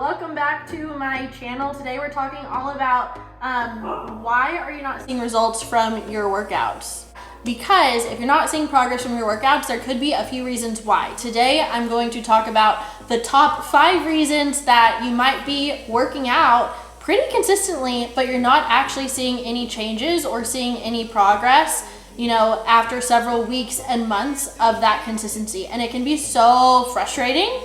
Welcome back to my channel. Today we're talking all about why are you not seeing results from your workouts? Because if you're not seeing progress from your workouts, there could be a few reasons why. Today I'm going to talk about the top 5 reasons that you might be working out pretty consistently, but you're not actually seeing any changes or seeing any progress, you know, after several weeks and months of that consistency. And it can be so frustrating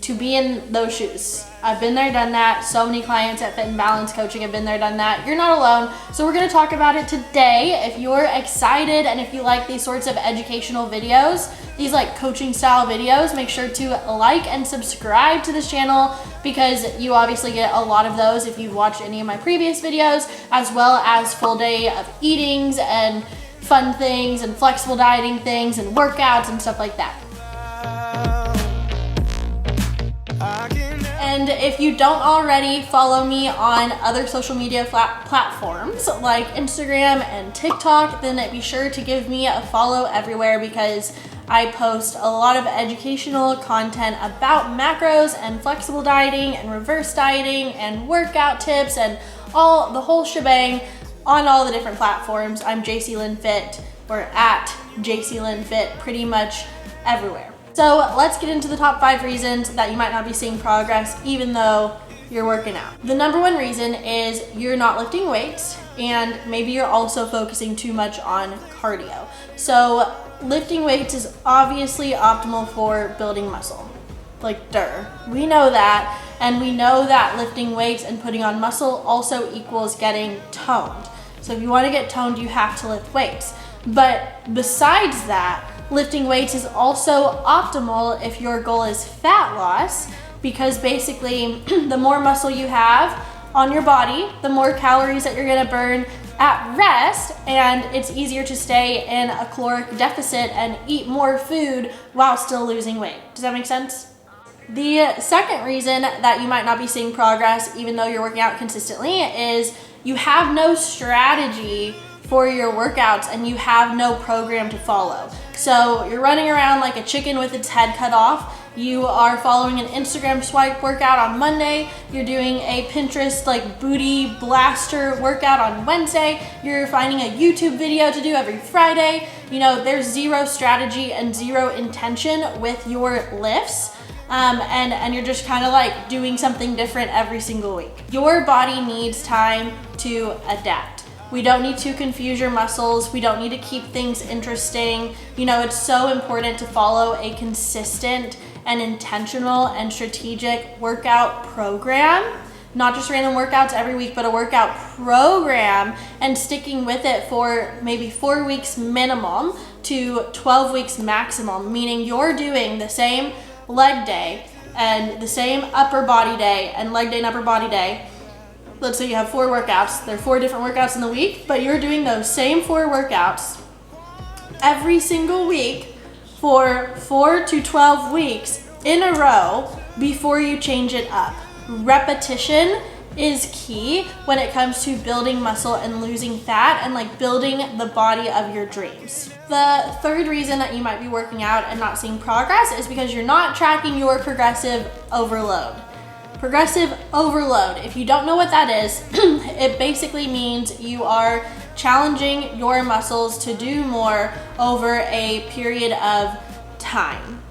to be in those shoes. I've been there, done that. So many clients at Fit and Balance Coaching have been there, done that. You're not alone. So we're gonna talk about it today. If you're excited and if you like these sorts of educational videos, these like coaching style videos, make sure to like and subscribe to this channel because you obviously get a lot of those if you've watched any of my previous videos, as well as full day of eatings and fun things and flexible dieting things and workouts and stuff like that. And if you don't already follow me on other social media platforms like Instagram and TikTok, then be sure to give me a follow everywhere because I post a lot of educational content about macros and flexible dieting and reverse dieting and workout tips and the whole shebang on all the different platforms. I'm JC Lynn Fit or at JC Lynn Fit pretty much everywhere. So let's get into the top 5 reasons that you might not be seeing progress even though you're working out. The number 1 reason is you're not lifting weights and maybe you're also focusing too much on cardio. So lifting weights is obviously optimal for building muscle. Like we know that, and we know that lifting weights and putting on muscle also equals getting toned. So if you want to get toned, you have to lift weights. But besides that, lifting weights is also optimal if your goal is fat loss, because basically the more muscle you have on your body, the more calories that you're gonna burn at rest, and it's easier to stay in a caloric deficit and eat more food while still losing weight. Does that make sense? The second reason that you might not be seeing progress even though you're working out consistently is you have no strategy for your workouts and you have no program to follow. So you're running around like a chicken with its head cut off. You are following an Instagram swipe workout on Monday. You're doing a Pinterest like booty blaster workout on Wednesday. You're finding a YouTube video to do every Friday. You know, there's zero strategy and zero intention with your lifts. And you're just kind of like doing something different every single week. Your body needs time to adapt. We don't need to confuse your muscles. We don't need to keep things interesting. You know, it's so important to follow a consistent and intentional and strategic workout program. Not just random workouts every week, but a workout program, and sticking with it for maybe 4 weeks minimum to 12 weeks maximum, meaning you're doing the same leg day and the same upper body day and leg day and upper body day. Let's say you have 4 workouts. There are 4 different workouts in the week, but you're doing those same 4 workouts every single week for 4 to 12 weeks in a row before you change it up. Repetition is key when it comes to building muscle and losing fat and like building the body of your dreams. The third reason that you might be working out and not seeing progress is because you're not tracking your progressive overload. Progressive overload, if you don't know what that is, it basically means you are challenging your muscles to do more over a period of time.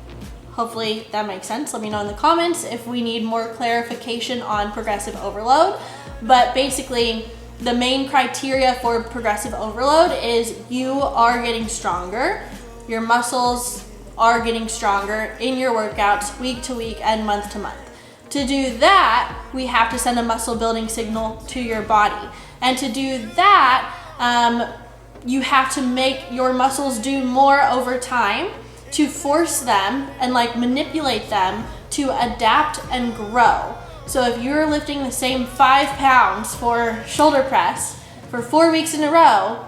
Hopefully that makes sense. Let me know in the comments if we need more clarification on progressive overload. But basically, the main criteria for progressive overload is you are getting stronger. Your muscles are getting stronger in your workouts week to week and month to month. To do that, we have to send a muscle building signal to your body. And to do that, you have to make your muscles do more over time to force them and like manipulate them to adapt and grow. So if you're lifting the same 5 pounds for shoulder press for 4 weeks in a row,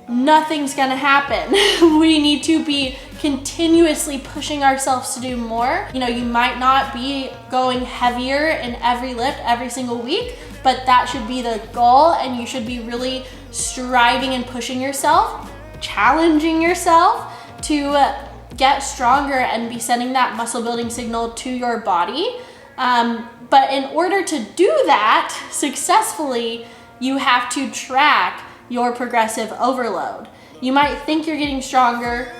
nothing's gonna happen. We need to be continuously pushing ourselves to do more. You know, you might not be going heavier in every lift every single week, but that should be the goal, and you should be really striving and pushing yourself, challenging yourself to get stronger and be sending that muscle building signal to your body But in order to do that successfully, you have to track your progressive overload. You might think you're getting stronger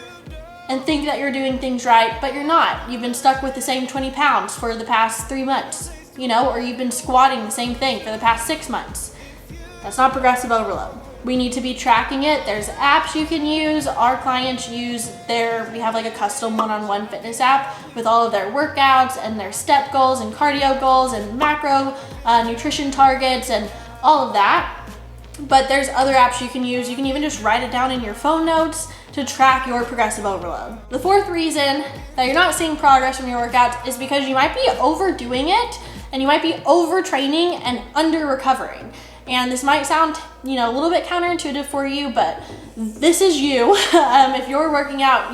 and think that you're doing things right, but you're not. You've been stuck with the same 20 pounds for the past 3 months, or you've been squatting the same thing for the past 6 months. That's not progressive overload. We need to be tracking it. There's apps you can use. Our clients use we have like a custom one-on-one fitness app with all of their workouts and their step goals and cardio goals and macro nutrition targets and all of that. But there's other apps you can use. You can even just write it down in your phone notes to track your progressive overload. The fourth reason that you're not seeing progress from your workouts is because you might be overdoing it and you might be overtraining and under recovering. And this might sound, a little bit counterintuitive for you, but this is you. If you're working out,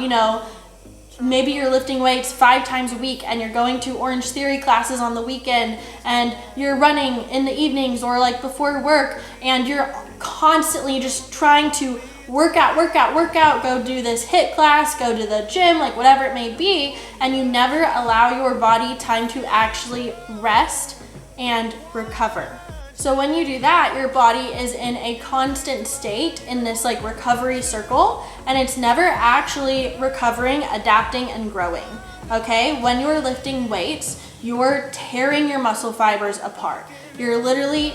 maybe you're lifting weights 5 times a week and you're going to Orange Theory classes on the weekend and you're running in the evenings or like before work and you're constantly just trying to work out, go do this HIIT class, go to the gym, like whatever it may be, and you never allow your body time to actually rest and recover. So when you do that, your body is in a constant state in this like recovery circle, and it's never actually recovering, adapting, and growing, okay? When you're lifting weights, you're tearing your muscle fibers apart. You're literally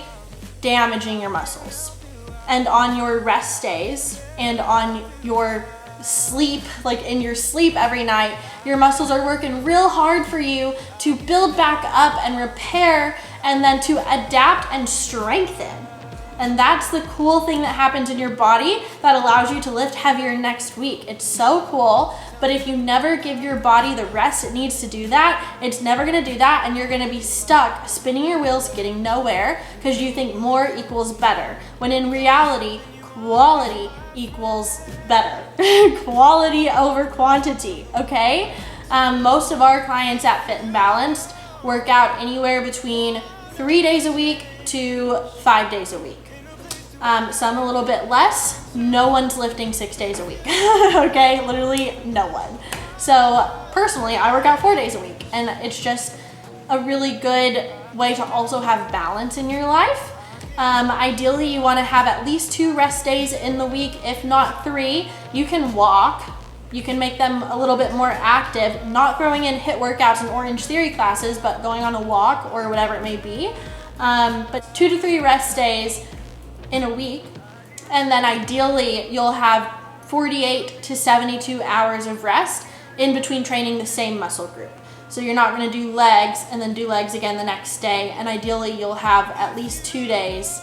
damaging your muscles. And on your rest days and on your sleep, like in your sleep every night, your muscles are working real hard for you to build back up and repair and then to adapt and strengthen. And that's the cool thing that happens in your body that allows you to lift heavier next week. It's so cool, but if you never give your body the rest it needs to do that, it's never gonna do that, and you're gonna be stuck spinning your wheels, getting nowhere, because you think more equals better, when in reality, quality equals better. Quality over quantity, okay? Most of our clients at Fit and Balanced work out anywhere between 3 days a week to 5 days a week. Some a little bit less. No one's lifting 6 days a week, okay? Literally no one. So personally, I work out 4 days a week, and it's just a really good way to also have balance in your life. Ideally, you want to have at least 2 rest days in the week, if not 3. You can walk. You can make them a little bit more active, not throwing in HIIT workouts and Orange Theory classes, but going on a walk or whatever it may be. But 2 to 3 rest days in a week. And then ideally, you'll have 48 to 72 hours of rest in between training the same muscle group. So you're not going to do legs and then do legs again the next day. And ideally, you'll have at least 2 days,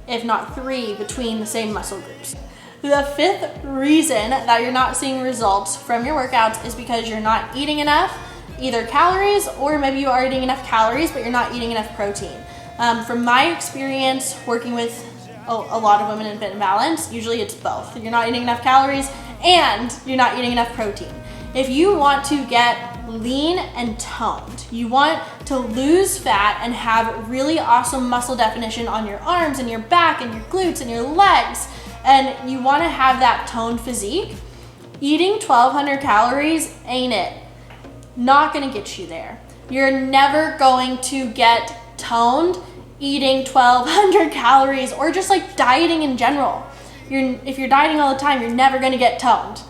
if not 3, between the same muscle groups. The fifth reason that you're not seeing results from your workouts is because you're not eating enough, either calories, or maybe you are eating enough calories, but you're not eating enough protein. From my experience working with a lot of women in Fit and Balance, usually it's both. You're not eating enough calories and you're not eating enough protein. If you want to get lean and toned, you want to lose fat and have really awesome muscle definition on your arms and your back and your glutes and your legs, and you want to have that toned physique, eating 1,200 calories ain't it. Not going to get you there. You're never going to get toned eating 1,200 calories or just like dieting in general. If you're dieting all the time, you're never going to get toned.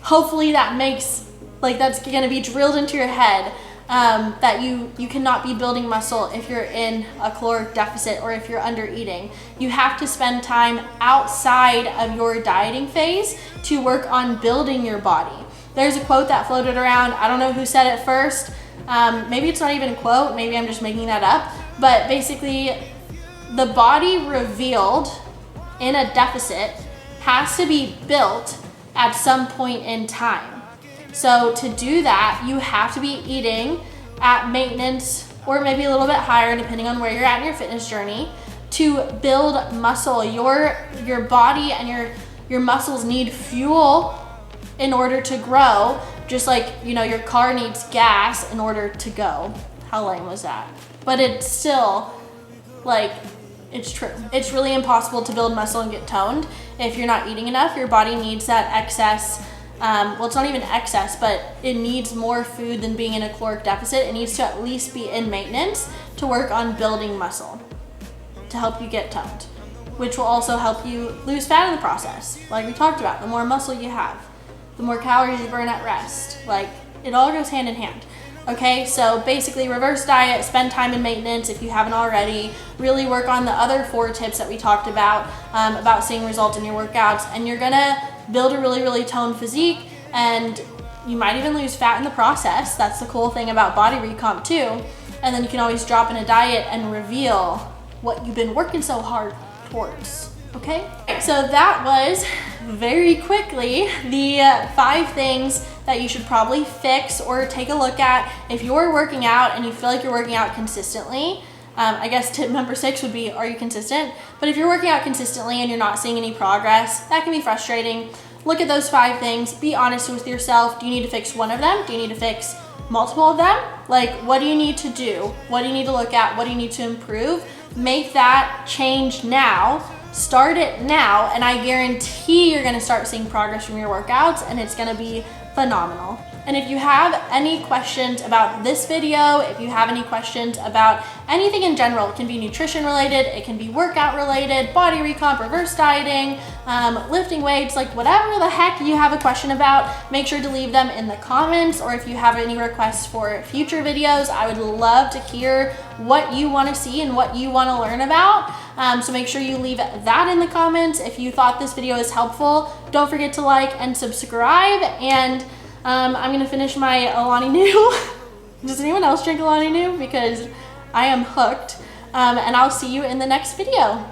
Hopefully that's going to be drilled into your head, that you cannot be building muscle if you're in a caloric deficit or if you're under eating. You have to spend time outside of your dieting phase to work on building your body. There's a quote that floated around. I don't know who said it first. Maybe it's not even a quote. Maybe I'm just making that up. But basically, the body revealed in a deficit has to be built at some point in time. So to do that, you have to be eating at maintenance or maybe a little bit higher depending on where you're at in your fitness journey to build muscle. Your body and your muscles need fuel in order to grow, just like your car needs gas in order to go. How lame was that? But it's still it's true. It's really impossible to build muscle and get toned if you're not eating enough. Your body needs that excess well, it's not even excess, but it needs more food than being in a caloric deficit. It needs to at least be in maintenance to work on building muscle to help you get toned, which will also help you lose fat in the process. Like we talked about, the more muscle you have, the more calories you burn at rest. Like it all goes hand in hand. Okay, so basically reverse diet, spend time in maintenance if you haven't already, really work on the other 4 tips that we talked about seeing results in your workouts, and you're gonna build a really, really toned physique, and you might even lose fat in the process. That's the cool thing about body recomp too. And then you can always drop in a diet and reveal what you've been working so hard towards. Okay, so that was very quickly the 5 things that you should probably fix or take a look at if you're working out and you feel like you're working out consistently. I guess tip number 6 would be, are you consistent? But if you're working out consistently and you're not seeing any progress, that can be frustrating. Look at those 5 things, be honest with yourself. Do you need to fix one of them? Do you need to fix multiple of them? Like, what do you need to do? What do you need to look at? What do you need to improve? Make that change now. Start it now, and I guarantee you're gonna start seeing progress from your workouts, and it's gonna be phenomenal. And if you have any questions about this video, if you have any questions about anything in general, it can be nutrition related, it can be workout related, body recomp, reverse dieting, lifting weights, like whatever the heck you have a question about, make sure to leave them in the comments. Or if you have any requests for future videos, I would love to hear what you want to see and what you want to learn about. So make sure you leave that in the comments. If you thought this video is helpful, don't forget to like and subscribe. And I'm gonna finish my Alani Nu. Does anyone else drink Alani Nu? Because I am hooked. And I'll see you in the next video.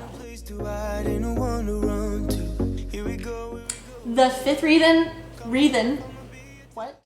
The 5th reason, what?